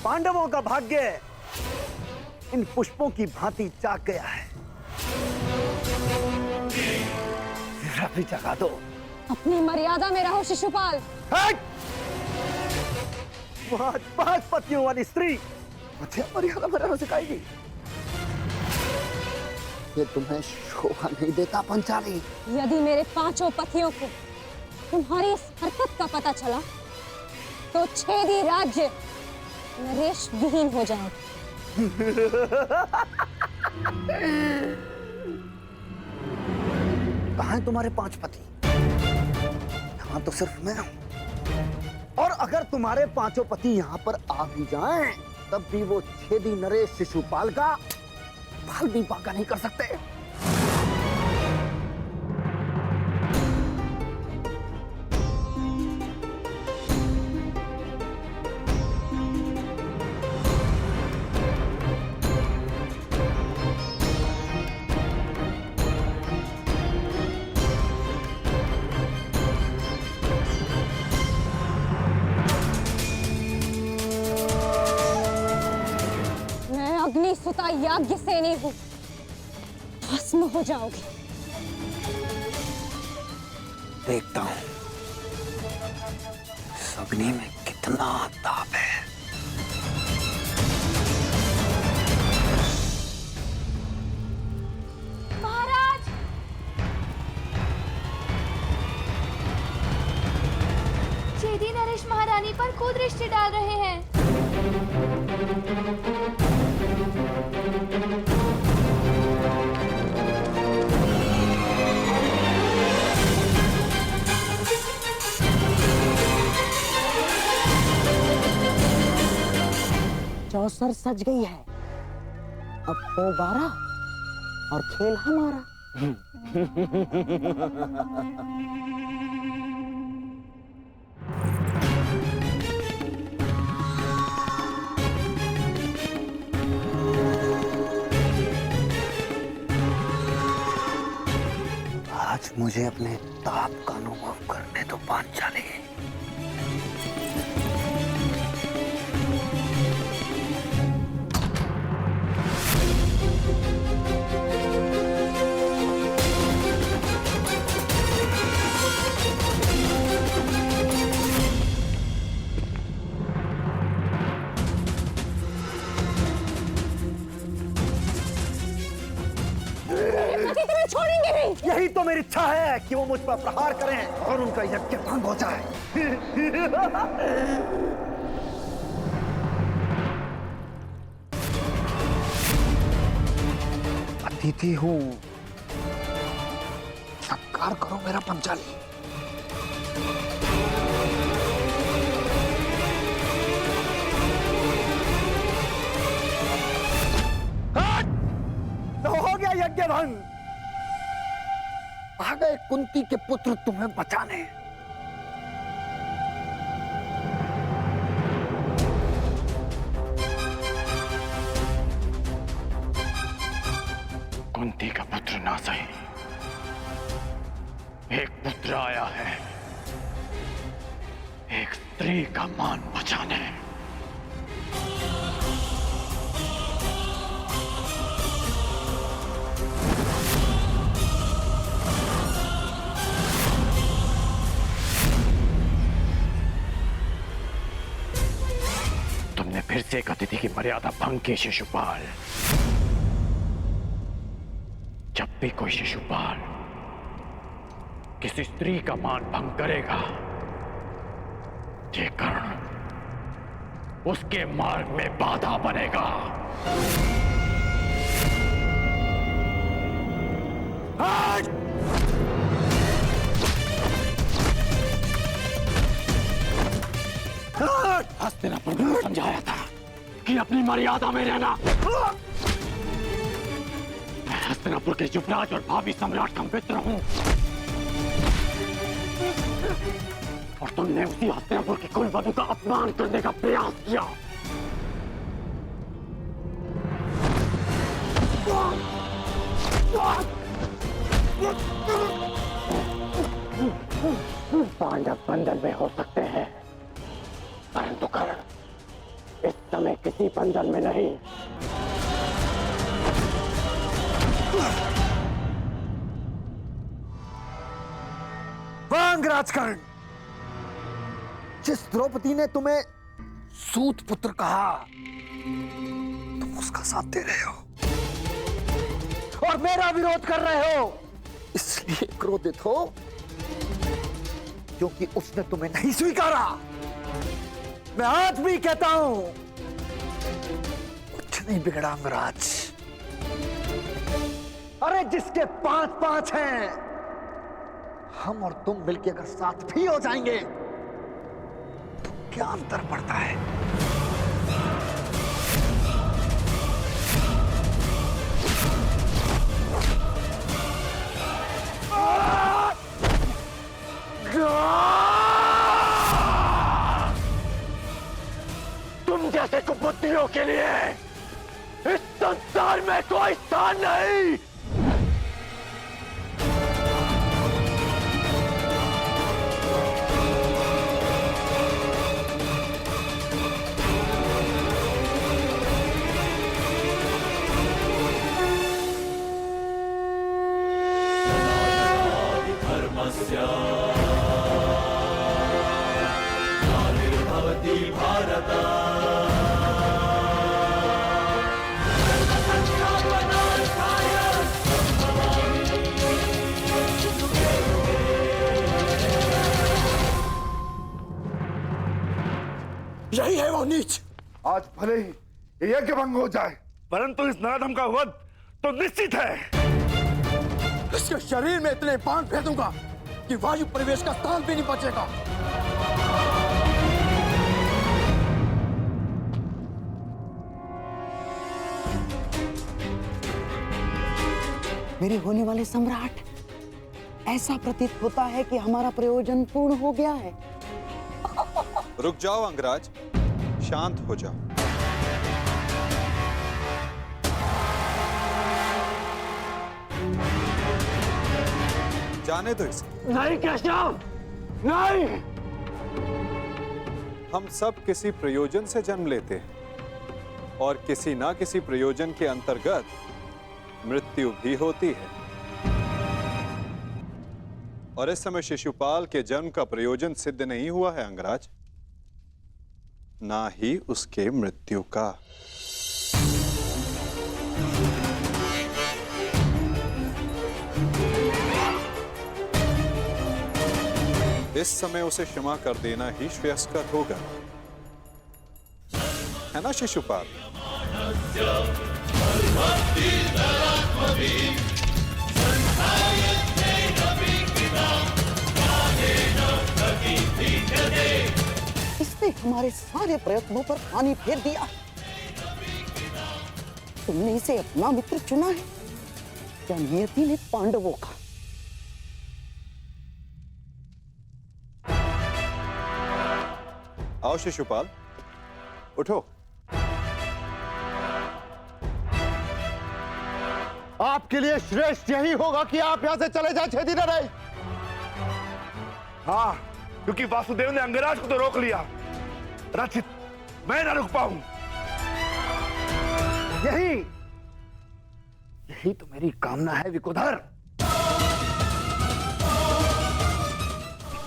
पांडवों का भाग्य इन पुष्पों की भांति जाग गया है। जरा भी जगा दो। अपनी मर्यादा में रहो शिशुपाल। पांच पतियों वाली स्त्री मुझे मर्यादा में रहना सिखाएगी? ये तुम्हें शोभा नहीं देता पंचाली। यदि मेरे पांचों पतियों को तुम्हारी इस हरकत का पता चला तो छेदी राज्य नरेश विहीन हो जाएगा। कहाँ हैं तुम्हारे 5 पति? यहाँ तो सिर्फ मैं हूं। और अगर तुम्हारे 5 पति यहाँ पर आ भी जाएं, तब भी वो छेदी नरेश शिशुपाल का बाल भी बांका नहीं कर सकते। अग्निसुता याज्ञ सेनी हूं, भस्म हो जाओगे। देखता हूं इस अग्नि में कितना ताप है। महाराज, छेदी नरेश महारानी पर कुदृष्टि डाल रहे हैं। चौसर सज गई है, अब तो 12 और खेल हमारा। आज मुझे अपने ताप का अनुभव करने दो पांचाली। छोड़ेंगे नहीं। यही तो मेरी इच्छा है कि वो मुझ पर प्रहार करें और उनका यज्ञ भंग हो जाए। अतिथि हूं, सत्कार करो मेरा पंचाली। तो हो गया यज्ञ भंग। आ गए कुंती के पुत्र तुम्हें बचाने। कुंती का पुत्र ना सही, एक पुत्र आया है, एक स्त्री का मान बचाने। तुमने फिर से एक अतिथि की मर्यादा भंग की शिशुपाल। जब भी कोई शिशुपाल किसी स्त्री का मान भंग करेगा, ये कारण उसके मार्ग में बाधा बनेगा। हस्तिनापुर में समझाया था कि अपनी मर्यादा में रहना। मैं हस्तिनापुर के युवराज और भावी सम्राट का मित्र हूं, और तुमने उसी हस्तिनापुर की कुलवधू का अपमान करने का प्रयास किया। पांडव बंधन में हो सकते हैं, परंतु कर्ण इस समय किसी बंधन में नहीं। वांग राजकर्ण, जिस द्रौपदी ने तुम्हें सूत पुत्र कहा, तुम उसका साथ दे रहे हो और मेरा विरोध कर रहे हो। इसलिए क्रोधित हो क्योंकि उसने तुम्हें नहीं स्वीकारा। मैं आज भी कहता हूं, कुछ नहीं बिगड़ा अंगराज। अरे जिसके 5-5 हैं, हम और तुम मिलके अगर साथ भी हो जाएंगे तो क्या अंतर पड़ता है? तुम जैसे कुबुद्धियों के लिए इस संसार में कोई स्थान नहीं। यही है वो नीच। आज भले ही ये यज्ञ भंग हो जाए, परंतु इस नराधम का वध तो निश्चित है। इसके शरीर में इतने बाण फेंकूंगा कि वायु प्रवेश का स्थान भी नहीं बचेगा। मेरे होने वाले सम्राट, ऐसा प्रतीत होता है कि हमारा प्रयोजन पूर्ण हो गया है। रुक जाओ अंगराज, शांत हो जाओ। जाने दो इसे। नहीं केशव, नहीं। हम सब किसी प्रयोजन से जन्म लेते हैं और किसी ना किसी प्रयोजन के अंतर्गत मृत्यु भी होती है। और इस समय शिशुपाल के जन्म का प्रयोजन सिद्ध नहीं हुआ है अंगराज, ना ही उसके मृत्यु का। इस समय उसे क्षमा कर देना ही श्रेयस्कर होगा, है ना शिशुपाल? इसने हमारे सारे प्रयत्नों पर पानी फेर दिया। तुमने इसे अपना मित्र चुना है या नियति ने पांडवों का? आओ शिशुपाल, उठो। आपके लिए श्रेष्ठ यही होगा कि आप यहां से चले जाए छेदी नरेश। हाँ, क्योंकि वासुदेव ने अंगराज को तो रोक लिया, रचित मैं ना रुक पाऊं। यही तो मेरी कामना है विकुधर।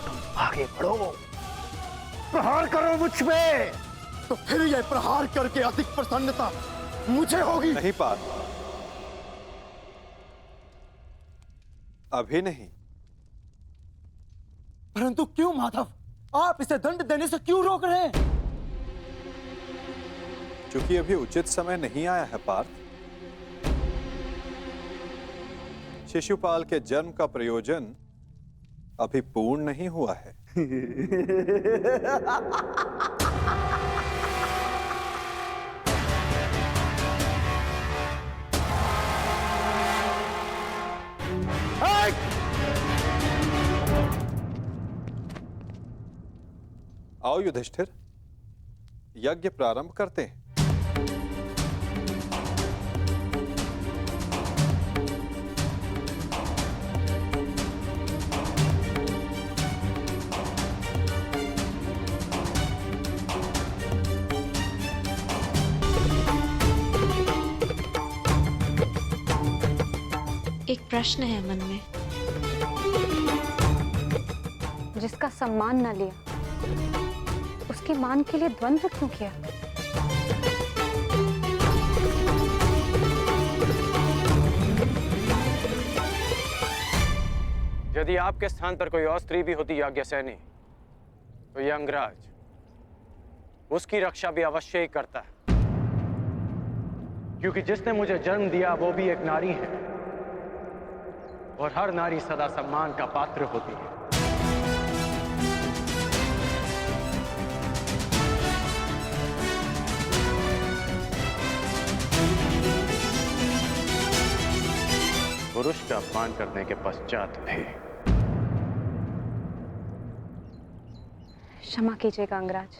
तुम आगे बढ़ो, प्रहार करो मुझ पे। तो फिर यह प्रहार करके अधिक प्रसन्नता मुझे होगी। नहीं पाल, अभी नहीं। परंतु क्यों माधव, आप इसे दंड देने से क्यों रोक रहे हैं? क्योंकि अभी उचित समय नहीं आया है पार्थ। शिशुपाल के जन्म का प्रयोजन अभी पूर्ण नहीं हुआ है। आओ युधिष्ठिर, यज्ञ प्रारंभ करते हैं। प्रश्न है मन में। जिसका सम्मान न लिया, उसके मान के लिए द्वंद्व क्यों किया? यदि आपके स्थान पर कोई और स्त्री भी होती याज्ञसेनी, तो यह अंगराज उसकी रक्षा भी अवश्य ही करता है, क्योंकि जिसने मुझे जन्म दिया वो भी एक नारी है, और हर नारी सदा सम्मान का पात्र होती है। पुरुष का अपमान करने के पश्चात भी। क्षमा कीजिएगा अंगराज,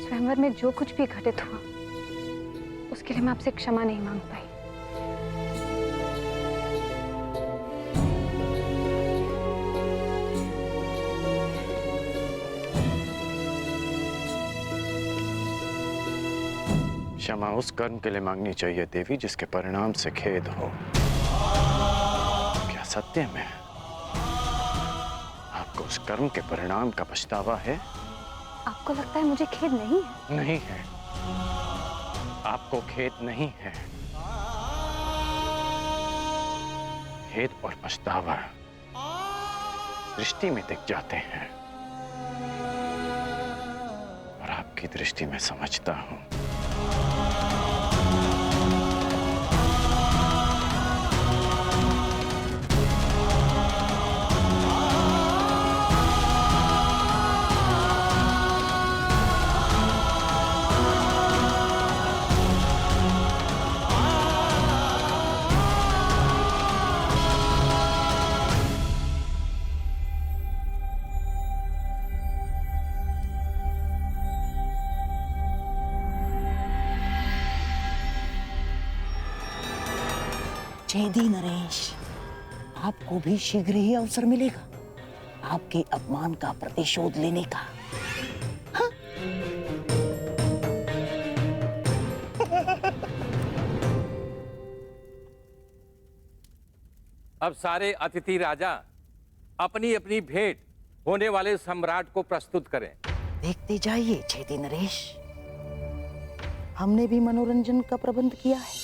स्वयंवर में जो कुछ भी घटित हुआ उसके लिए मैं आपसे क्षमा नहीं मांग पाई। क्षमा उस कर्म के लिए मांगनी चाहिए देवी जिसके परिणाम से खेद हो। क्या सत्य में आपको उस कर्म के परिणाम का पछतावा है? आपको लगता है मुझे खेद नहीं है? नहीं है, आपको खेद नहीं है। खेद और पछतावा दृष्टि में दिख जाते हैं, और आपकी दृष्टि में समझता हूं। छेदी नरेश, आपको भी शीघ्र ही अवसर मिलेगा आपके अपमान का प्रतिशोध लेने का। हाँ? अब सारे अतिथि राजा अपनी अपनी भेंट होने वाले सम्राट को प्रस्तुत करें। देखते जाइए छेदी नरेश, हमने भी मनोरंजन का प्रबंध किया है।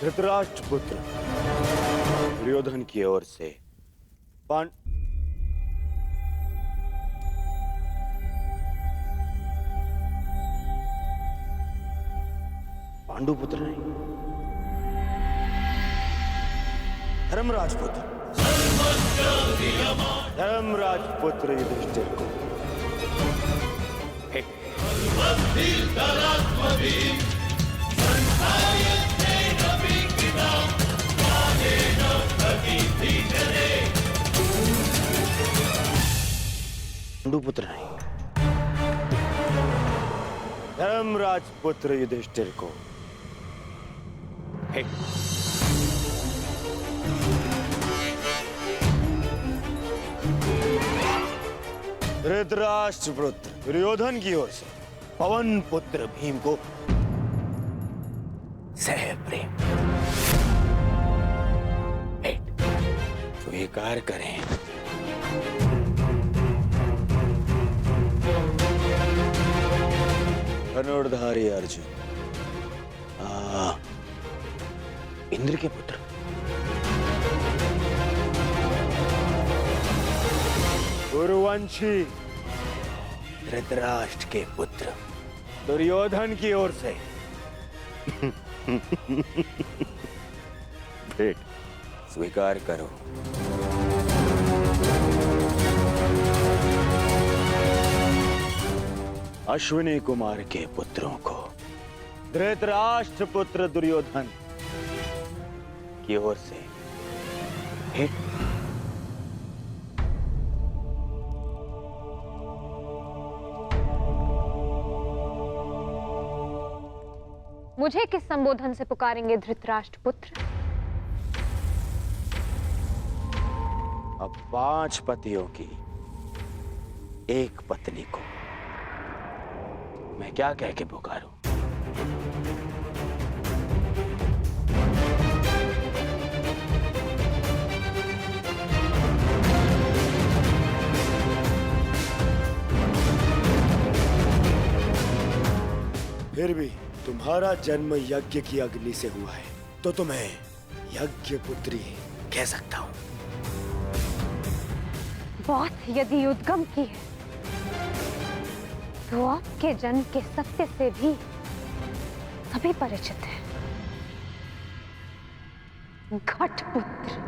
धृतराष्ट्र पुत्र दुर्योधन की ओर से पांडु पुत्र नहीं, धर्मराज पुत्र, धर्मराज पुत्र युधिष्ठिर को पांडु पुत्र नहीं, धर्मराज पुत्र युधिष्ठिर को धृतराष्ट्र पुत्र दुर्योधन की ओर से पवन पुत्र भीम को सह प्रेम भेंट स्वीकार करें। धनुर्धारी अर्जुन, इंद्र के पुत्र, गुरुवंशी धृतराष्ट्र के पुत्र दुर्योधन की ओर से भेंट स्वीकार करो। अश्विनी कुमार के पुत्रों को धृतराष्ट्र पुत्र दुर्योधन की ओर से भेंट। मुझे किस संबोधन से पुकारेंगे धृतराष्ट्र पुत्र? अब 5 पतियों की एक पत्नी को मैं क्या कह के पुकारूं? फिर भी तुम्हारा जन्म यज्ञ की अग्नि से हुआ है, तो तुम्हें यज्ञ पुत्री कह सकता हूं। बात यदि उद्गम की है तो आपके जन्म के सत्य से भी सभी परिचित हैं। घटपुत्र।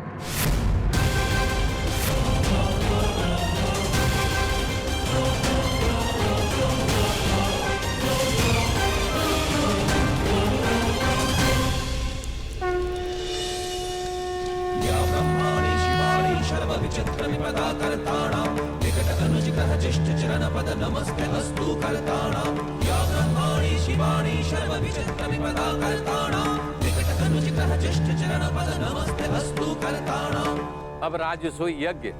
अब राजसूय यज्ञ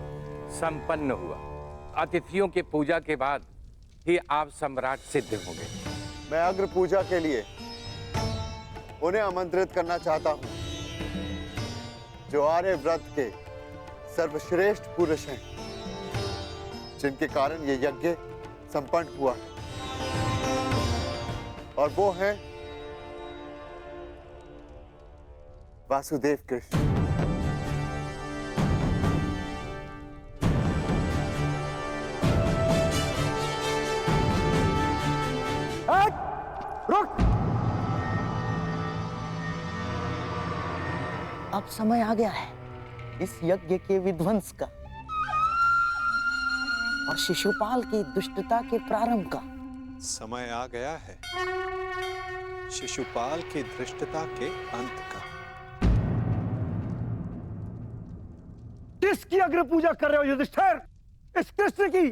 संपन्न हुआ। अतिथियों के पूजा के बाद ही आप सम्राट सिद्ध होंगे। मैं अग्र पूजा के लिए उन्हें आमंत्रित करना चाहता हूं जो आर्य व्रत के सर्वश्रेष्ठ पुरुष हैं, जिनके कारण ये यज्ञ संपन्न हुआ है, और वो हैं वासुदेव कृष्ण। रुक! अब समय आ गया है इस यज्ञ के विध्वंस का और शिशुपाल की दुष्टता के प्रारंभ का। समय आ गया है शिशुपाल की धृष्टता के अंत का। किसकी अग्र पूजा कर रहे हो युधिष्ठिर? इस कृष्ण की?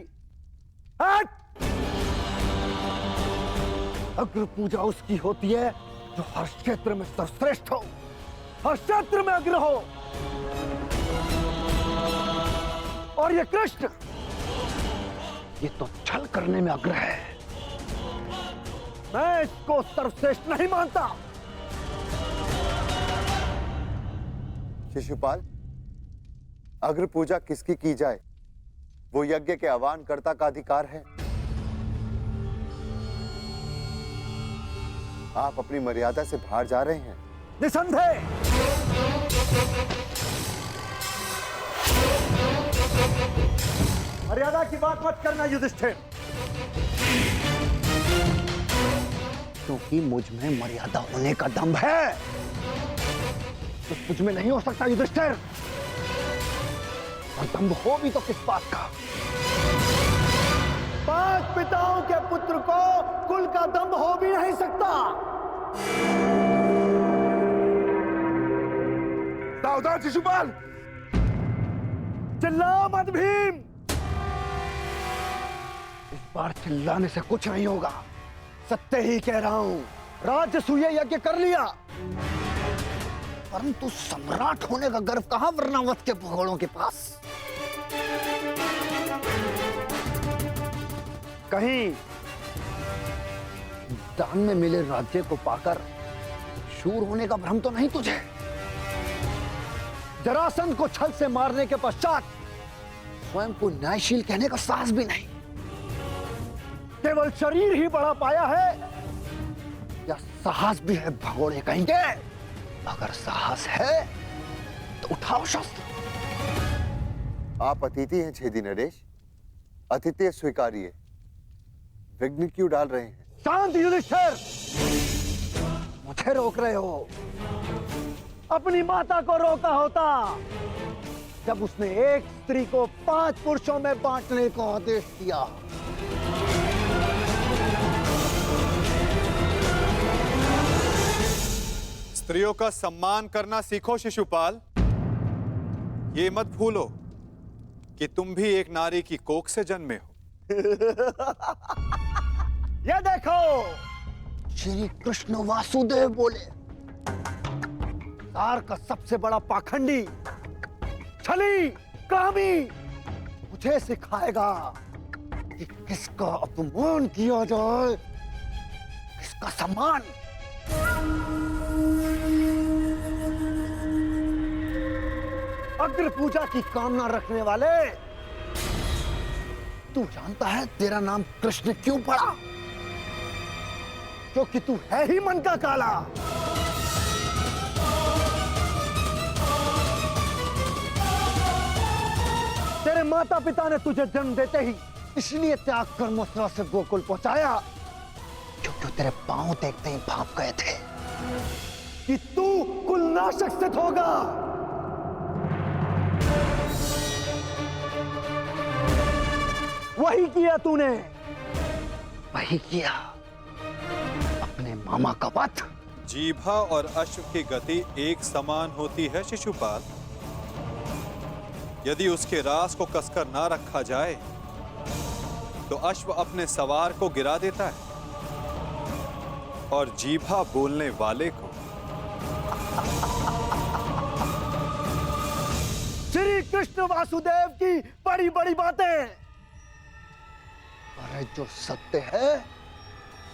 अग्र पूजा उसकी होती है जो हर क्षेत्र में सर्वश्रेष्ठ हो, हर क्षेत्र में अग्र हो। और ये कृष्ण, ये तो छल करने में अग्र है। मैं इसको सर्वश्रेष्ठ नहीं मानता। शिशुपाल, अग्र पूजा किसकी की जाए, वो यज्ञ के आह्वानकर्ता का अधिकार है। आप अपनी मर्यादा से बाहर जा रहे हैं। निसंदेह। मर्यादा की बात मत करना युधिष्ठिर, क्योंकि मुझ में मर्यादा होने का दम है, तो मुझ में नहीं हो सकता युधिष्ठिर। और दम हो भी तो किस बात का? 5 पिताओं के पुत्र को कुल का दम हो भी नहीं सकता। सावधान शिशुपाल! चिल्ला मत भीम! इस बार चिल्लाने से कुछ नहीं होगा। सत्य ही कह रहा हूं। राजसूय यज्ञ कर लिया, परंतु सम्राट होने का गर्व कहां वर्णावत के घोड़ों के पास? कहीं दान में मिले राज्य को पाकर शूर होने का भ्रम तो नहीं तुझे? जरासंध को छल से मारने के पश्चात स्वयं को न्यायशील कहने का साहस भी नहीं। केवल शरीर ही बढ़ा पाया है या साहस भी है भगोड़े कहेंगे? अगर साहस है तो उठाओ शस्त्र। आप अतिथि हैं छेदी नरेश, अतिथि स्वीकारिए। विघ्न क्यों डाल रहे हैं? शांत युधिष्ठिर, मुझे रोक रहे हो। अपनी माता को रोका होता जब उसने एक स्त्री को 5 पुरुषों में बांटने को आदेश दिया। स्त्रियों का सम्मान करना सीखो शिशुपाल। ये मत भूलो कि तुम भी एक नारी की कोख से जन्मे हो। ये देखो, श्री कृष्ण वासुदेव बोले, संसार का सबसे बड़ा पाखंडी, छली कामी मुझे सिखाएगा कि किसका अपमान किया जाए, किसका सम्मान। अग्र पूजा की कामना रखने वाले, तू जानता है तेरा नाम कृष्ण क्यों पड़ा? क्योंकि तू है ही मन का काला। तेरे माता पिता ने तुझे जन्म देते ही इसलिए त्याग कर मथुरा से गोकुल पहुंचाया, क्योंकि तेरे पांव देखते ही भाप गए थे कि तू कुलनाशक सिद्ध होगा। वही किया तूने, वही किया, अपने मामा का वध। जीभा और अश्व की गति एक समान होती है शिशुपाल। यदि उसके रास को कसकर ना रखा जाए तो अश्व अपने सवार को गिरा देता है और जीभा बोलने वाले को। श्री कृष्ण वासुदेव की बड़ी बड़ी बातें, अरे जो सत्य है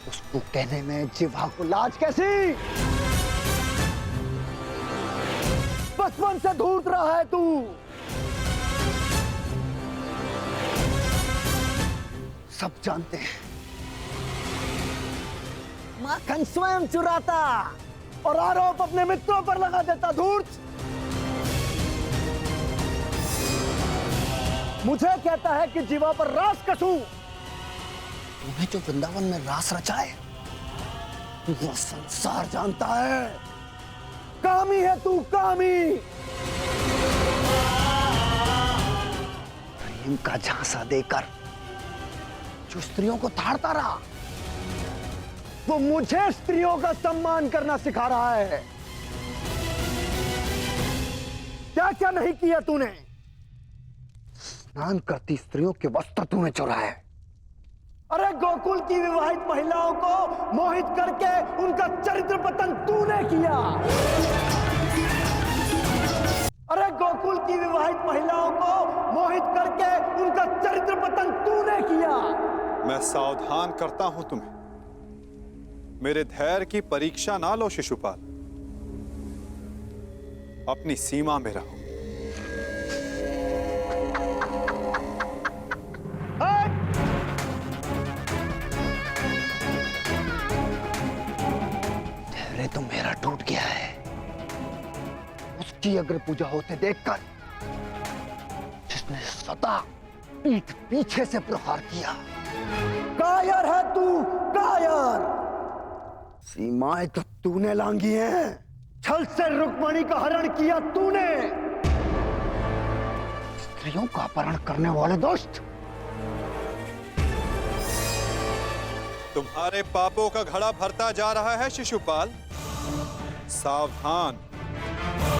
उसको कहने में जीभा को लाज कैसी? बचपन से ढूंढ रहा है तू। सब जानते हैं माखन स्वयं चुराता और आरोप अपने मित्रों पर लगा देता। धूर्त मुझे कहता है कि जीवा पर रास कसूं। तुम्हें जो वृंदावन में रास रचा है वो संसार जानता है। कामी है तू, कामी। प्रेम का झांसा देकर जो स्त्रियों को ताड़ता रहा, वो मुझे स्त्रियों का सम्मान करना सिखा रहा है। क्या क्या नहीं किया तूने? स्नान करती स्त्रियों के वस्त्र तूने चुराए। अरे गोकुल की विवाहित महिलाओं को मोहित करके उनका चरित्र पतन तूने किया। अरे गोकुल की विवाहित महिलाओं को मोहित करके उनका चरित्र पतन तूने किया। मैं सावधान करता हूं तुम्हें, मेरे धैर्य की परीक्षा ना लो शिशुपाल। अपनी सीमा में रहो। धैर्य तो मेरा टूट गया है उसकी अग्र पूजा होते देखकर, जिसने सदा पीठ पीछे से प्रहार किया। कायर है तू, कायर। सीमाएं तो तूने लांघी हैं। छल से रुक्मणी का हरण किया तूने। स्त्रियों का अपहरण करने वाले दुष्ट, तुम्हारे पापों का घड़ा भरता जा रहा है शिशुपाल। सावधान।